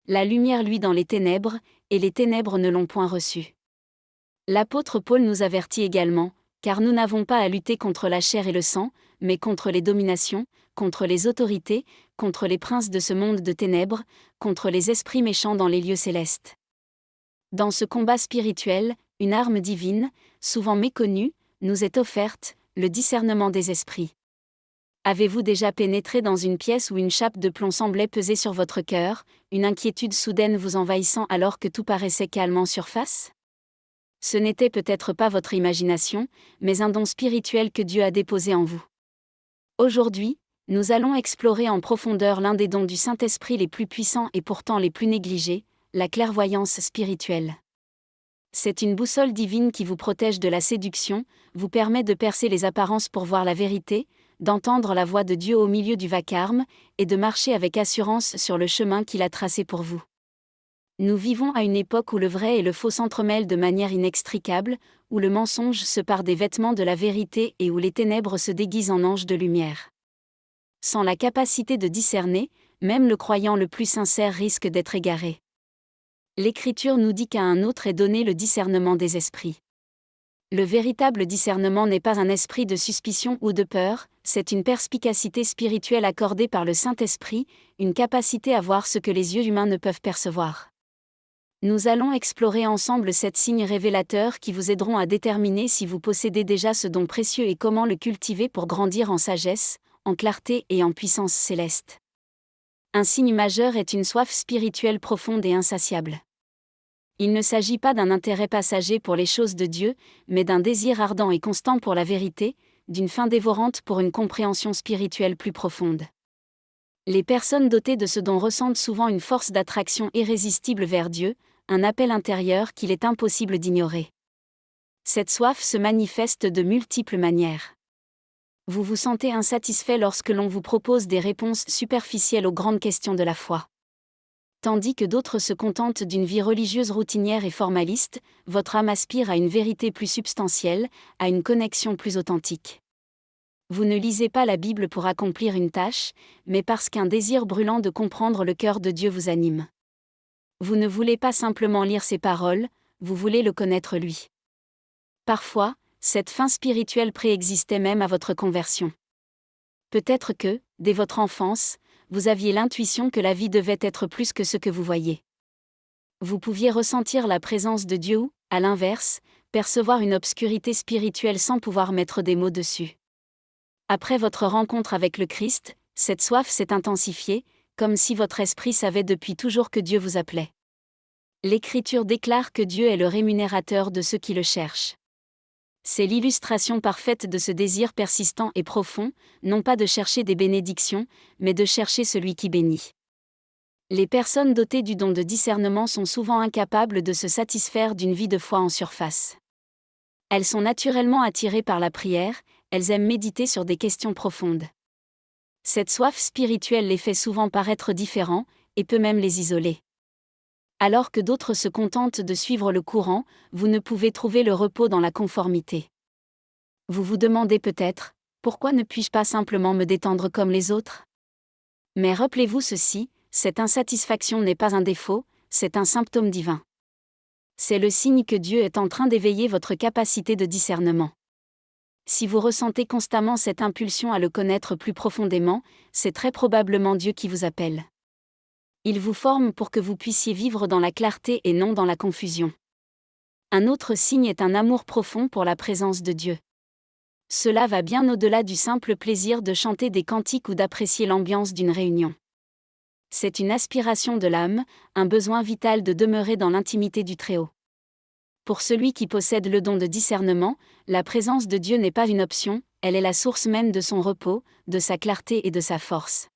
La lumière luit dans les ténèbres, et les ténèbres ne l'ont point reçue. L'apôtre Paul nous avertit également, car nous n'avons pas à lutter contre la chair et le sang, mais contre les dominations, contre les autorités, contre les princes de ce monde de ténèbres, contre les esprits méchants dans les lieux célestes. Dans ce combat spirituel, une arme divine, souvent méconnue, nous est offerte, le discernement des esprits. Avez-vous déjà pénétré dans une pièce où une chape de plomb semblait peser sur votre cœur, une inquiétude soudaine vous envahissant alors que tout paraissait calme en surface ? Ce n'était peut-être pas votre imagination, mais un don spirituel que Dieu a déposé en vous. Aujourd'hui, nous allons explorer en profondeur l'un des dons du Saint-Esprit les plus puissants et pourtant les plus négligés, la clairvoyance spirituelle. C'est une boussole divine qui vous protège de la séduction, vous permet de percer les apparences pour voir la vérité, d'entendre la voix de Dieu au milieu du vacarme, et de marcher avec assurance sur le chemin qu'il a tracé pour vous. Nous vivons à une époque où le vrai et le faux s'entremêlent de manière inextricable, où le mensonge se pare des vêtements de la vérité et où les ténèbres se déguisent en anges de lumière. Sans la capacité de discerner, même le croyant le plus sincère risque d'être égaré. L'Écriture nous dit qu'à un autre est donné le discernement des esprits. Le véritable discernement n'est pas un esprit de suspicion ou de peur, c'est une perspicacité spirituelle accordée par le Saint-Esprit, une capacité à voir ce que les yeux humains ne peuvent percevoir. Nous allons explorer ensemble 7 signes révélateurs qui vous aideront à déterminer si vous possédez déjà ce don précieux et comment le cultiver pour grandir en sagesse, en clarté et en puissance céleste. Un signe majeur est une soif spirituelle profonde et insatiable. Il ne s'agit pas d'un intérêt passager pour les choses de Dieu, mais d'un désir ardent et constant pour la vérité, d'une faim dévorante pour une compréhension spirituelle plus profonde. Les personnes dotées de ce don ressentent souvent une force d'attraction irrésistible vers Dieu, un appel intérieur qu'il est impossible d'ignorer. Cette soif se manifeste de multiples manières. Vous vous sentez insatisfait lorsque l'on vous propose des réponses superficielles aux grandes questions de la foi. Tandis que d'autres se contentent d'une vie religieuse routinière et formaliste, votre âme aspire à une vérité plus substantielle, à une connexion plus authentique. Vous ne lisez pas la Bible pour accomplir une tâche, mais parce qu'un désir brûlant de comprendre le cœur de Dieu vous anime. Vous ne voulez pas simplement lire ses paroles, vous voulez le connaître lui. Parfois, cette faim spirituelle préexistait même à votre conversion. Peut-être que, dès votre enfance, vous aviez l'intuition que la vie devait être plus que ce que vous voyez. Vous pouviez ressentir la présence de Dieu ou, à l'inverse, percevoir une obscurité spirituelle sans pouvoir mettre des mots dessus. Après votre rencontre avec le Christ, cette soif s'est intensifiée, comme si votre esprit savait depuis toujours que Dieu vous appelait. L'Écriture déclare que Dieu est le rémunérateur de ceux qui le cherchent. C'est l'illustration parfaite de ce désir persistant et profond, non pas de chercher des bénédictions, mais de chercher celui qui bénit. Les personnes dotées du don de discernement sont souvent incapables de se satisfaire d'une vie de foi en surface. Elles sont naturellement attirées par la prière, elles aiment méditer sur des questions profondes. Cette soif spirituelle les fait souvent paraître différents, et peut même les isoler. Alors que d'autres se contentent de suivre le courant, vous ne pouvez trouver le repos dans la conformité. Vous vous demandez peut-être, pourquoi ne puis-je pas simplement me détendre comme les autres ? Mais rappelez-vous ceci, cette insatisfaction n'est pas un défaut, c'est un symptôme divin. C'est le signe que Dieu est en train d'éveiller votre capacité de discernement. Si vous ressentez constamment cette impulsion à le connaître plus profondément, c'est très probablement Dieu qui vous appelle. Il vous forme pour que vous puissiez vivre dans la clarté et non dans la confusion. Un autre signe est un amour profond pour la présence de Dieu. Cela va bien au-delà du simple plaisir de chanter des cantiques ou d'apprécier l'ambiance d'une réunion. C'est une aspiration de l'âme, un besoin vital de demeurer dans l'intimité du Très-Haut. Pour celui qui possède le don de discernement, la présence de Dieu n'est pas une option, elle est la source même de son repos, de sa clarté et de sa force.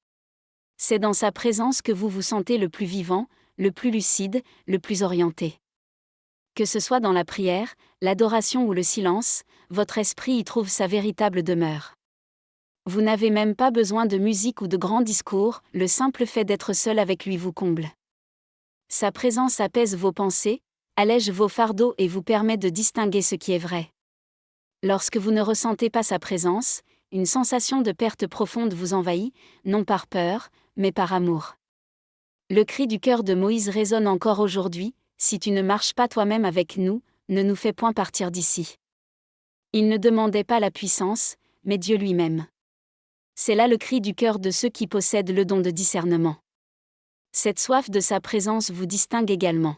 C'est dans sa présence que vous vous sentez le plus vivant, le plus lucide, le plus orienté. Que ce soit dans la prière, l'adoration ou le silence, votre esprit y trouve sa véritable demeure. Vous n'avez même pas besoin de musique ou de grands discours, le simple fait d'être seul avec lui vous comble. Sa présence apaise vos pensées, allège vos fardeaux et vous permet de distinguer ce qui est vrai. Lorsque vous ne ressentez pas sa présence, une sensation de perte profonde vous envahit, non par peur, mais par amour. Le cri du cœur de Moïse résonne encore aujourd'hui: si tu ne marches pas toi-même avec nous, ne nous fais point partir d'ici. Il ne demandait pas la puissance, mais Dieu lui-même. C'est là le cri du cœur de ceux qui possèdent le don de discernement. Cette soif de sa présence vous distingue également.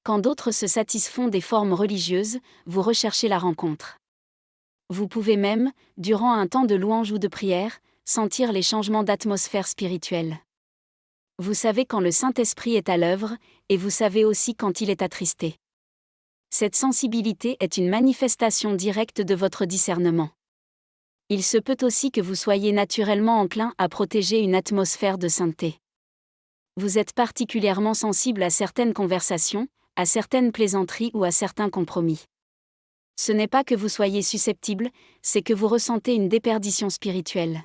Quand d'autres se satisfont des formes religieuses, vous recherchez la rencontre. Vous pouvez même, durant un temps de louange ou de prière, sentir les changements d'atmosphère spirituelle. Vous savez quand le Saint-Esprit est à l'œuvre, et vous savez aussi quand il est attristé. Cette sensibilité est une manifestation directe de votre discernement. Il se peut aussi que vous soyez naturellement enclin à protéger une atmosphère de sainteté. Vous êtes particulièrement sensible à certaines conversations, à certaines plaisanteries ou à certains compromis. Ce n'est pas que vous soyez susceptible, c'est que vous ressentez une déperdition spirituelle.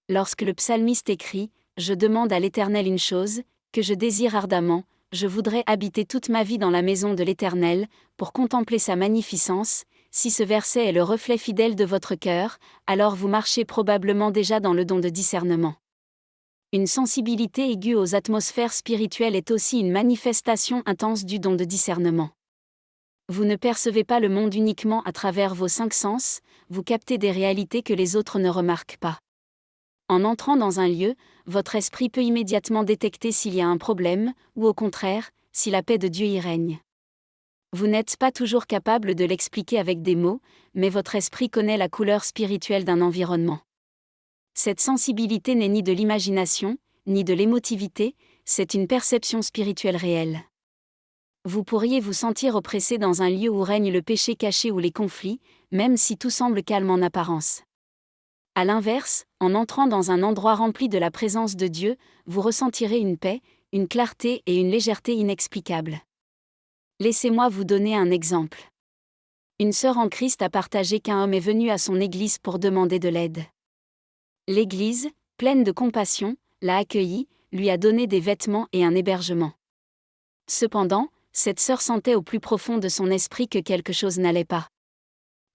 Lorsque le psalmiste écrit « Je demande à l'Éternel une chose, que je désire ardemment, je voudrais habiter toute ma vie dans la maison de l'Éternel, pour contempler sa magnificence », si ce verset est le reflet fidèle de votre cœur, alors vous marchez probablement déjà dans le don de discernement. Une sensibilité aiguë aux atmosphères spirituelles est aussi une manifestation intense du don de discernement. Vous ne percevez pas le monde uniquement à travers vos 5 sens, vous captez des réalités que les autres ne remarquent pas. En entrant dans un lieu, votre esprit peut immédiatement détecter s'il y a un problème, ou au contraire, si la paix de Dieu y règne. Vous n'êtes pas toujours capable de l'expliquer avec des mots, mais votre esprit connaît la couleur spirituelle d'un environnement. Cette sensibilité n'est ni de l'imagination, ni de l'émotivité, c'est une perception spirituelle réelle. Vous pourriez vous sentir oppressé dans un lieu où règne le péché caché ou les conflits, même si tout semble calme en apparence. À l'inverse, en entrant dans un endroit rempli de la présence de Dieu, vous ressentirez une paix, une clarté et une légèreté inexplicables. Laissez-moi vous donner un exemple. Une sœur en Christ a partagé qu'un homme est venu à son église pour demander de l'aide. L'église, pleine de compassion, l'a accueilli, lui a donné des vêtements et un hébergement. Cependant, cette sœur sentait au plus profond de son esprit que quelque chose n'allait pas.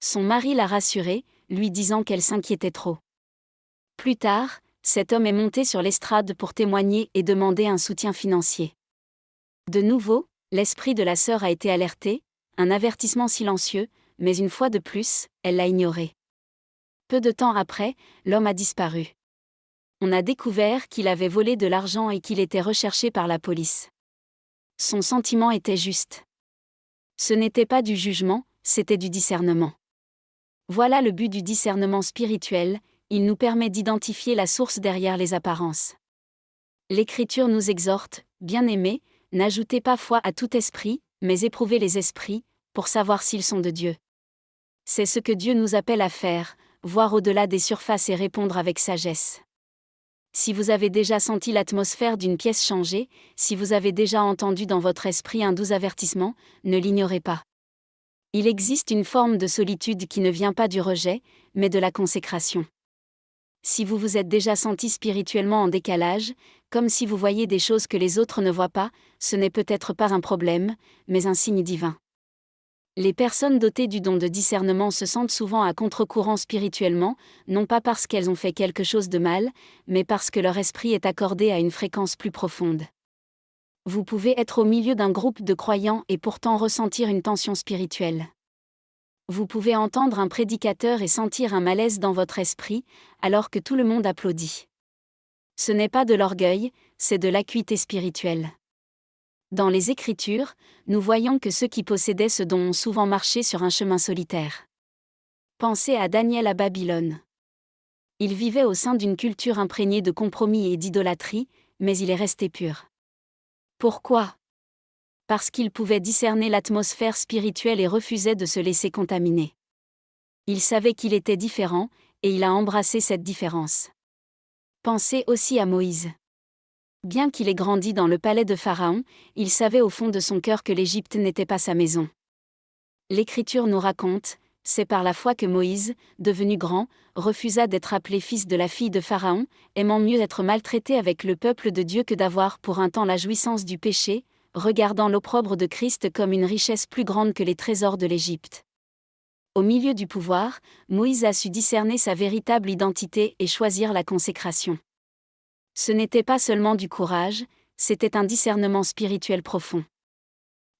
Son mari l'a rassurée, lui disant qu'elle s'inquiétait trop. Plus tard, cet homme est monté sur l'estrade pour témoigner et demander un soutien financier. De nouveau, l'esprit de la sœur a été alerté, un avertissement silencieux, mais une fois de plus, elle l'a ignoré. Peu de temps après, l'homme a disparu. On a découvert qu'il avait volé de l'argent et qu'il était recherché par la police. Son sentiment était juste. Ce n'était pas du jugement, c'était du discernement. Voilà le but du discernement spirituel, il nous permet d'identifier la source derrière les apparences. L'Écriture nous exhorte, bien-aimés, n'ajoutez pas foi à tout esprit, mais éprouvez les esprits, pour savoir s'ils sont de Dieu. C'est ce que Dieu nous appelle à faire, voir au-delà des surfaces et répondre avec sagesse. Si vous avez déjà senti l'atmosphère d'une pièce changer, si vous avez déjà entendu dans votre esprit un doux avertissement, ne l'ignorez pas. Il existe une forme de solitude qui ne vient pas du rejet, mais de la consécration. Si vous vous êtes déjà senti spirituellement en décalage, comme si vous voyez des choses que les autres ne voient pas, ce n'est peut-être pas un problème, mais un signe divin. Les personnes dotées du don de discernement se sentent souvent à contre-courant spirituellement, non pas parce qu'elles ont fait quelque chose de mal, mais parce que leur esprit est accordé à une fréquence plus profonde. Vous pouvez être au milieu d'un groupe de croyants et pourtant ressentir une tension spirituelle. Vous pouvez entendre un prédicateur et sentir un malaise dans votre esprit, alors que tout le monde applaudit. Ce n'est pas de l'orgueil, c'est de l'acuité spirituelle. Dans les Écritures, nous voyons que ceux qui possédaient ce don ont souvent marché sur un chemin solitaire. Pensez à Daniel à Babylone. Il vivait au sein d'une culture imprégnée de compromis et d'idolâtrie, mais il est resté pur. Pourquoi ? Parce qu'il pouvait discerner l'atmosphère spirituelle et refusait de se laisser contaminer. Il savait qu'il était différent, et il a embrassé cette différence. Pensez aussi à Moïse. Bien qu'il ait grandi dans le palais de Pharaon, il savait au fond de son cœur que l'Égypte n'était pas sa maison. L'Écriture nous raconte, c'est par la foi que Moïse, devenu grand, refusa d'être appelé fils de la fille de Pharaon, aimant mieux être maltraité avec le peuple de Dieu que d'avoir pour un temps la jouissance du péché, regardant l'opprobre de Christ comme une richesse plus grande que les trésors de l'Égypte. Au milieu du pouvoir, Moïse a su discerner sa véritable identité et choisir la consécration. Ce n'était pas seulement du courage, c'était un discernement spirituel profond.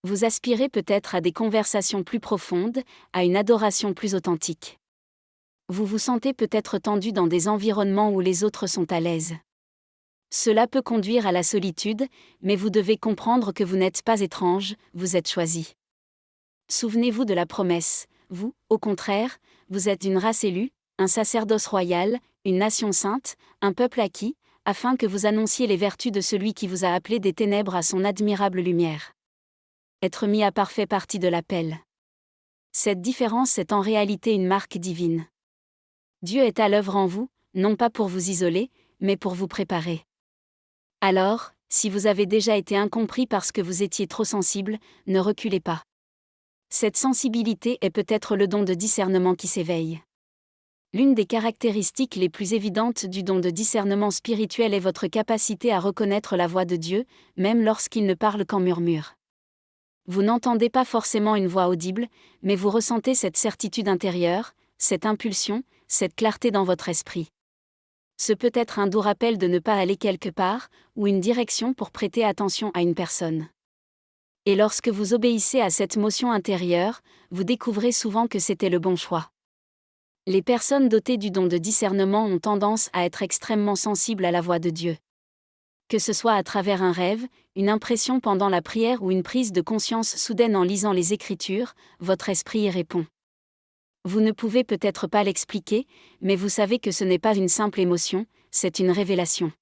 Vous aspirez peut-être à des conversations plus profondes, à une adoration plus authentique. Vous vous sentez peut-être tendu dans des environnements où les autres sont à l'aise. Cela peut conduire à la solitude, mais vous devez comprendre que vous n'êtes pas étrange, vous êtes choisi. Souvenez-vous de la promesse, vous, au contraire, vous êtes une race élue, un sacerdoce royal, une nation sainte, un peuple acquis, afin que vous annonciez les vertus de celui qui vous a appelé des ténèbres à son admirable lumière. Être mis à part fait partie de l'appel. Cette différence est en réalité une marque divine. Dieu est à l'œuvre en vous, non pas pour vous isoler, mais pour vous préparer. Alors, si vous avez déjà été incompris parce que vous étiez trop sensible, ne reculez pas. Cette sensibilité est peut-être le don de discernement qui s'éveille. L'une des caractéristiques les plus évidentes du don de discernement spirituel est votre capacité à reconnaître la voix de Dieu, même lorsqu'il ne parle qu'en murmure. Vous n'entendez pas forcément une voix audible, mais vous ressentez cette certitude intérieure, cette impulsion, cette clarté dans votre esprit. Ce peut être un doux rappel de ne pas aller quelque part, ou une direction pour prêter attention à une personne. Et lorsque vous obéissez à cette motion intérieure, vous découvrez souvent que c'était le bon choix. Les personnes dotées du don de discernement ont tendance à être extrêmement sensibles à la voix de Dieu. Que ce soit à travers un rêve, une impression pendant la prière ou une prise de conscience soudaine en lisant les Écritures, votre esprit y répond. Vous ne pouvez peut-être pas l'expliquer, mais vous savez que ce n'est pas une simple émotion, c'est une révélation.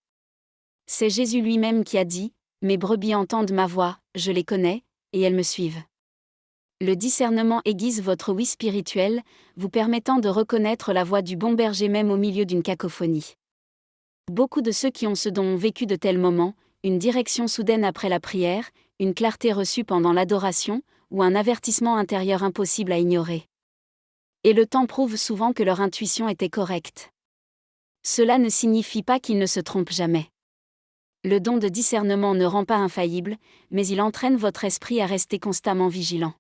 C'est Jésus lui-même qui a dit « Mes brebis entendent ma voix, je les connais, et elles me suivent ». Le discernement aiguise votre oui spirituel, vous permettant de reconnaître la voix du bon berger même au milieu d'une cacophonie. Beaucoup de ceux qui ont ce don ont vécu de tels moments, une direction soudaine après la prière, une clarté reçue pendant l'adoration, ou un avertissement intérieur impossible à ignorer. Et le temps prouve souvent que leur intuition était correcte. Cela ne signifie pas qu'ils ne se trompent jamais. Le don de discernement ne rend pas infaillible, mais il entraîne votre esprit à rester constamment vigilant.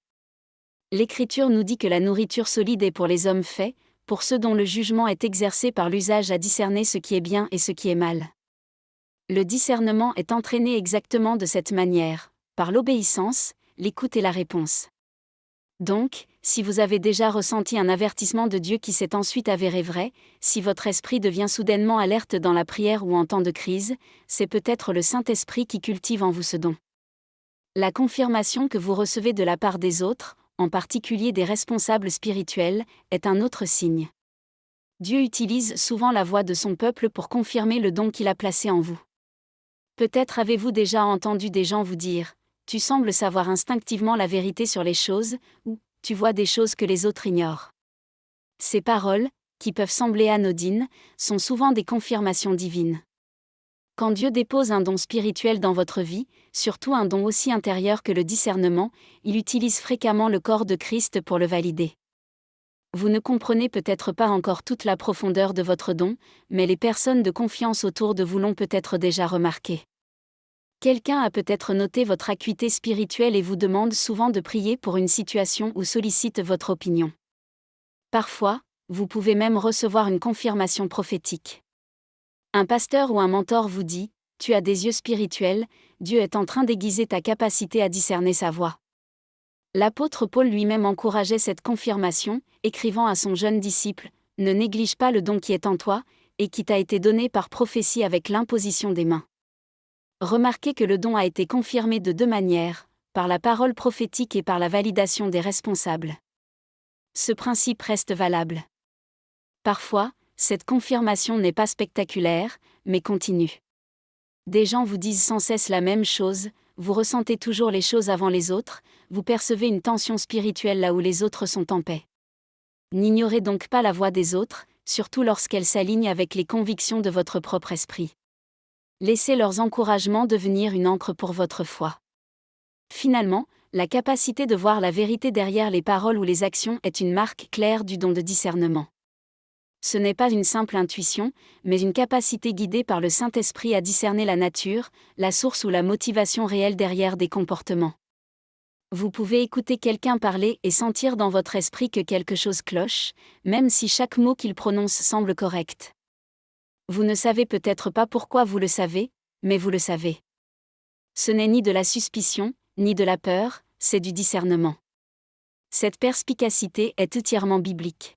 L'Écriture nous dit que la nourriture solide est pour les hommes faits, pour ceux dont le jugement est exercé par l'usage à discerner ce qui est bien et ce qui est mal. Le discernement est entraîné exactement de cette manière, par l'obéissance, l'écoute et la réponse. Donc, si vous avez déjà ressenti un avertissement de Dieu qui s'est ensuite avéré vrai, si votre esprit devient soudainement alerte dans la prière ou en temps de crise, c'est peut-être le Saint-Esprit qui cultive en vous ce don. La confirmation que vous recevez de la part des autres, en particulier des responsables spirituels, est un autre signe. Dieu utilise souvent la voix de son peuple pour confirmer le don qu'il a placé en vous. Peut-être avez-vous déjà entendu des gens vous dire « Tu sembles savoir instinctivement la vérité sur les choses » ou « Tu vois des choses que les autres ignorent ». Ces paroles, qui peuvent sembler anodines, sont souvent des confirmations divines. Quand Dieu dépose un don spirituel dans votre vie, surtout un don aussi intérieur que le discernement, il utilise fréquemment le corps de Christ pour le valider. Vous ne comprenez peut-être pas encore toute la profondeur de votre don, mais les personnes de confiance autour de vous l'ont peut-être déjà remarqué. Quelqu'un a peut-être noté votre acuité spirituelle et vous demande souvent de prier pour une situation ou sollicite votre opinion. Parfois, vous pouvez même recevoir une confirmation prophétique. Un pasteur ou un mentor vous dit « Tu as des yeux spirituels, Dieu est en train d'aiguiser ta capacité à discerner sa voix ». L'apôtre Paul lui-même encourageait cette confirmation, écrivant à son jeune disciple « Ne néglige pas le don qui est en toi, et qui t'a été donné par prophétie avec l'imposition des mains ». Remarquez que le don a été confirmé de deux manières, par la parole prophétique et par la validation des responsables. Ce principe reste valable. Parfois, cette confirmation n'est pas spectaculaire, mais continue. Des gens vous disent sans cesse la même chose, vous ressentez toujours les choses avant les autres, vous percevez une tension spirituelle là où les autres sont en paix. N'ignorez donc pas la voix des autres, surtout lorsqu'elle s'aligne avec les convictions de votre propre esprit. Laissez leurs encouragements devenir une encre pour votre foi. Finalement, la capacité de voir la vérité derrière les paroles ou les actions est une marque claire du don de discernement. Ce n'est pas une simple intuition, mais une capacité guidée par le Saint-Esprit à discerner la nature, la source ou la motivation réelle derrière des comportements. Vous pouvez écouter quelqu'un parler et sentir dans votre esprit que quelque chose cloche, même si chaque mot qu'il prononce semble correct. Vous ne savez peut-être pas pourquoi vous le savez, mais vous le savez. Ce n'est ni de la suspicion, ni de la peur, c'est du discernement. Cette perspicacité est entièrement biblique.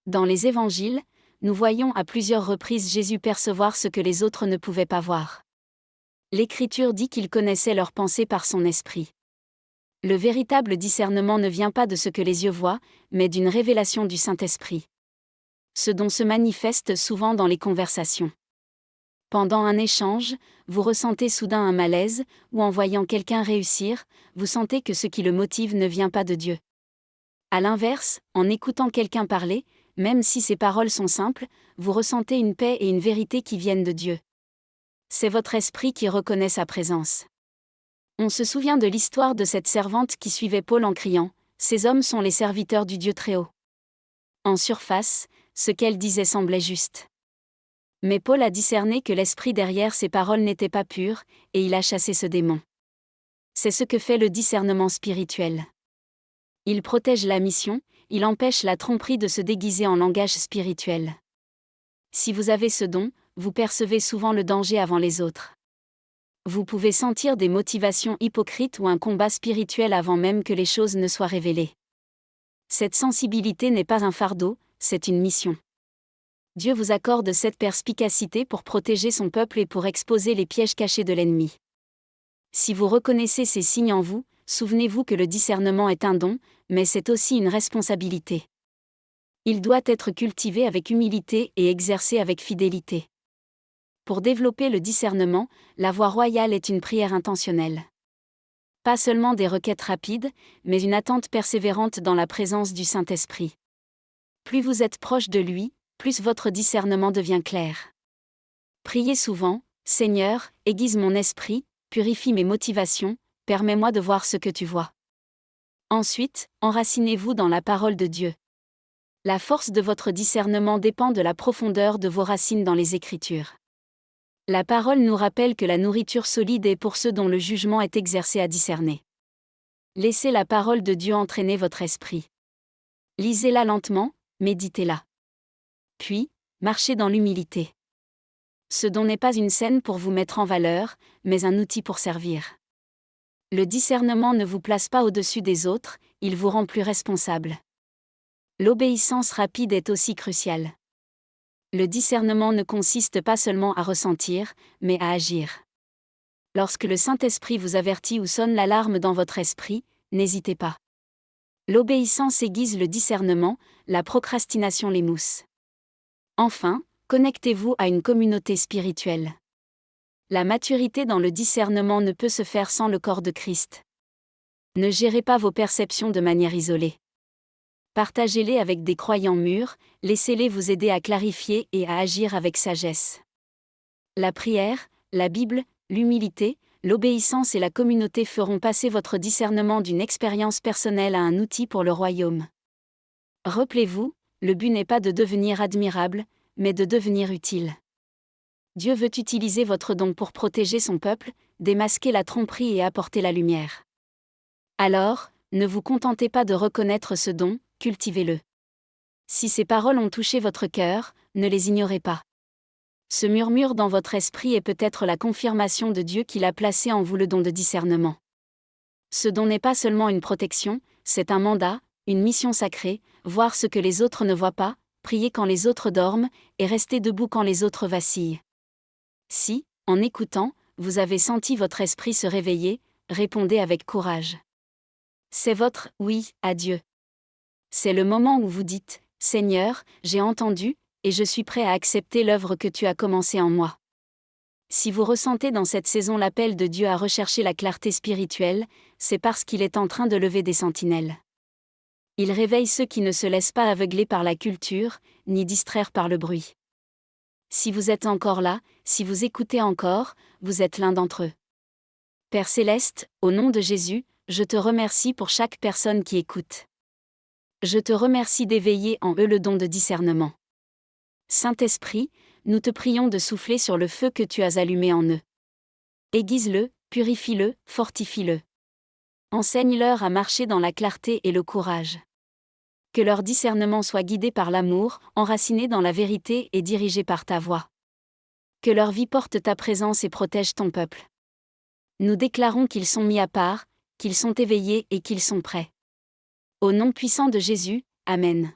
Dans les évangiles, nous voyons à plusieurs reprises Jésus percevoir ce que les autres ne pouvaient pas voir. L'Écriture dit qu'il connaissait leurs pensées par son esprit. Le véritable discernement ne vient pas de ce que les yeux voient, mais d'une révélation du Saint-Esprit. Ce dont se manifeste souvent dans les conversations. Pendant un échange, vous ressentez soudain un malaise, ou en voyant quelqu'un réussir, vous sentez que ce qui le motive ne vient pas de Dieu. À l'inverse, en écoutant quelqu'un parler, même si ses paroles sont simples, vous ressentez une paix et une vérité qui viennent de Dieu. C'est votre esprit qui reconnaît sa présence. On se souvient de l'histoire de cette servante qui suivait Paul en criant « Ces hommes sont les serviteurs du Dieu Très-Haut ». En surface, ce qu'elle disait semblait juste. Mais Paul a discerné que l'esprit derrière ces paroles n'était pas pur, et il a chassé ce démon. C'est ce que fait le discernement spirituel. Il protège la mission, il empêche la tromperie de se déguiser en langage spirituel. Si vous avez ce don, vous percevez souvent le danger avant les autres. Vous pouvez sentir des motivations hypocrites ou un combat spirituel avant même que les choses ne soient révélées. Cette sensibilité n'est pas un fardeau, c'est une mission. Dieu vous accorde cette perspicacité pour protéger son peuple et pour exposer les pièges cachés de l'ennemi. Si vous reconnaissez ces signes en vous, souvenez-vous que le discernement est un don, mais c'est aussi une responsabilité. Il doit être cultivé avec humilité et exercé avec fidélité. Pour développer le discernement, la voie royale est une prière intentionnelle. Pas seulement des requêtes rapides, mais une attente persévérante dans la présence du Saint-Esprit. Plus vous êtes proche de lui, plus votre discernement devient clair. Priez souvent, « Seigneur, aiguise mon esprit, purifie mes motivations, permets-moi de voir ce que tu vois. » Ensuite, enracinez-vous dans la parole de Dieu. La force de votre discernement dépend de la profondeur de vos racines dans les Écritures. La parole nous rappelle que la nourriture solide est pour ceux dont le jugement est exercé à discerner. Laissez la parole de Dieu entraîner votre esprit. Lisez-la lentement, méditez-la. Puis, marchez dans l'humilité. Ce don n'est pas une scène pour vous mettre en valeur, mais un outil pour servir. Le discernement ne vous place pas au-dessus des autres, il vous rend plus responsable. L'obéissance rapide est aussi cruciale. Le discernement ne consiste pas seulement à ressentir, mais à agir. Lorsque le Saint-Esprit vous avertit ou sonne l'alarme dans votre esprit, n'hésitez pas. L'obéissance aiguise le discernement, la procrastination l'émousse. Enfin, connectez-vous à une communauté spirituelle. La maturité dans le discernement ne peut se faire sans le corps de Christ. Ne gérez pas vos perceptions de manière isolée. Partagez-les avec des croyants mûrs, laissez-les vous aider à clarifier et à agir avec sagesse. La prière, la Bible, l'humilité, l'obéissance et la communauté feront passer votre discernement d'une expérience personnelle à un outil pour le royaume. Rappelez-vous, le but n'est pas de devenir admirable, mais de devenir utile. Dieu veut utiliser votre don pour protéger son peuple, démasquer la tromperie et apporter la lumière. Alors, ne vous contentez pas de reconnaître ce don, cultivez-le. Si ces paroles ont touché votre cœur, ne les ignorez pas. Ce murmure dans votre esprit est peut-être la confirmation de Dieu qu'il a placé en vous le don de discernement. Ce don n'est pas seulement une protection, c'est un mandat, une mission sacrée, voir ce que les autres ne voient pas, prier quand les autres dorment, et rester debout quand les autres vacillent. Si, en écoutant, vous avez senti votre esprit se réveiller, répondez avec courage. C'est votre « oui » à Dieu. C'est le moment où vous dites « Seigneur, j'ai entendu, et je suis prêt à accepter l'œuvre que tu as commencée en moi. » Si vous ressentez dans cette saison l'appel de Dieu à rechercher la clarté spirituelle, c'est parce qu'il est en train de lever des sentinelles. Il réveille ceux qui ne se laissent pas aveugler par la culture, ni distraire par le bruit. Si vous êtes encore là, si vous écoutez encore, vous êtes l'un d'entre eux. Père Céleste, au nom de Jésus, je te remercie pour chaque personne qui écoute. Je te remercie d'éveiller en eux le don de discernement. Saint-Esprit, nous te prions de souffler sur le feu que tu as allumé en eux. Aiguise-le, purifie-le, fortifie-le. Enseigne-leur à marcher dans la clarté et le courage. Que leur discernement soit guidé par l'amour, enraciné dans la vérité et dirigé par ta voix. Que leur vie porte ta présence et protège ton peuple. Nous déclarons qu'ils sont mis à part, qu'ils sont éveillés et qu'ils sont prêts. Au nom puissant de Jésus, Amen.